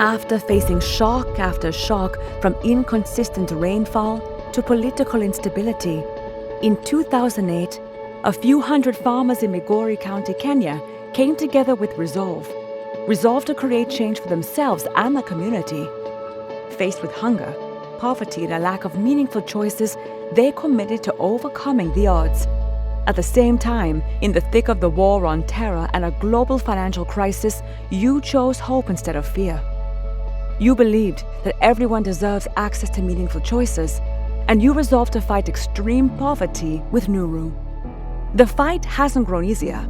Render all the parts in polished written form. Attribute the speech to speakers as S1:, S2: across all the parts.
S1: After facing shock after shock from inconsistent rainfall to political instability, in 2008, a few hundred farmers in Migori County, Kenya, came together with resolve to create change for themselves and the community. Faced with hunger, poverty, and a lack of meaningful choices, they committed to overcoming the odds. At the same time, in the thick of the war on terror and a global financial crisis, you chose hope instead of fear. You believed that everyone deserves access to meaningful choices, and you resolved to fight extreme poverty with Nuru. The fight hasn't grown easier.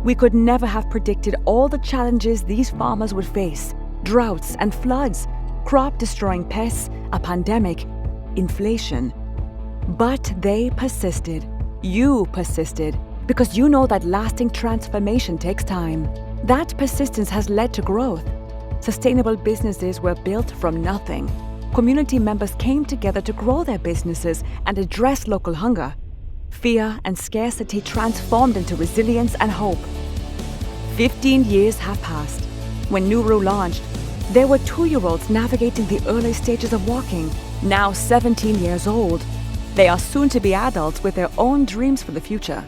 S1: We could never have predicted all the challenges these farmers would face: droughts and floods, crop-destroying pests, a pandemic, inflation. But they persisted. You persisted, because you know that lasting transformation takes time. That persistence has led to growth. Sustainable businesses were built from nothing. Community members came together to grow their businesses and address local hunger. Fear and scarcity transformed into resilience and hope. 15 years have passed. When Nuru launched, there were 2-year-olds navigating the early stages of walking, now 17 years old. They are soon to be adults with their own dreams for the future.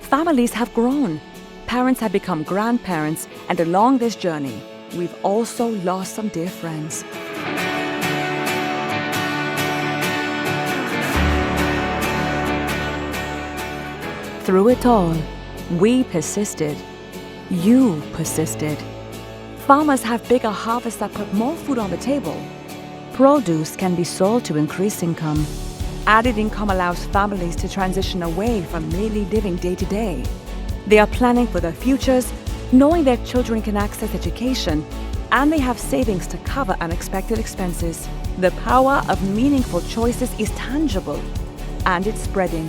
S1: Families have grown. Parents have become grandparents, and along this journey, we've also lost some dear friends. Through it all, we persisted. You persisted. Farmers have bigger harvests that put more food on the table. Produce can be sold to increase income. Added income allows families to transition away from merely living day to day. They are planning for their futures, knowing their children can access education, and they have savings to cover unexpected expenses. The power of meaningful choices is tangible, and it's spreading.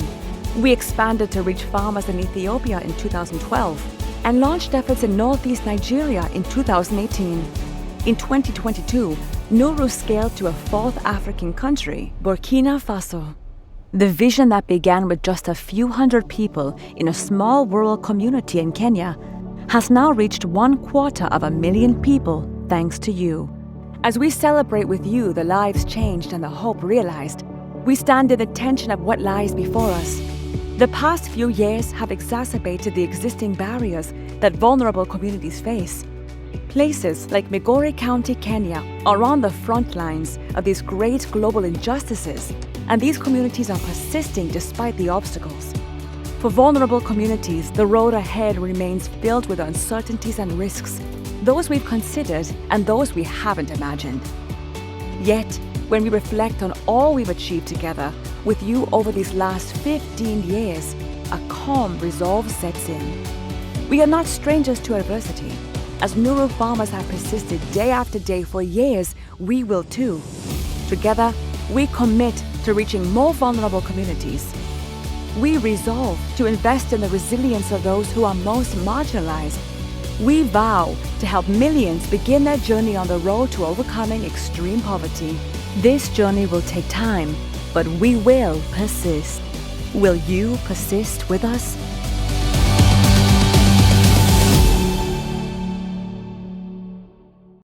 S1: We expanded to reach farmers in Ethiopia in 2012 and launched efforts in northeast Nigeria in 2018. In 2022, Nuru scaled to a 4th African country, Burkina Faso. The vision that began with just a few hundred people in a small rural community in Kenya has now reached 250,000 people thanks to you. As we celebrate with you the lives changed and the hope realized, we stand in the tension of what lies before us. The past few years have exacerbated the existing barriers that vulnerable communities face. Places like Migori County, Kenya are on the front lines of these great global injustices, and these communities are persisting despite the obstacles. For vulnerable communities, the road ahead remains filled with uncertainties and risks, those we've considered and those we haven't imagined. Yet, when we reflect on all we've achieved together with you over these last 15 years, a calm resolve sets in. We are not strangers to adversity. As Nuru farmers have persisted day after day for years, we will too. Together, we commit to reaching more vulnerable communities. We resolve to invest in the resilience of those who are most marginalized. We vow to help millions begin their journey on the road to overcoming extreme poverty. This journey will take time, but we will persist. Will you persist with us?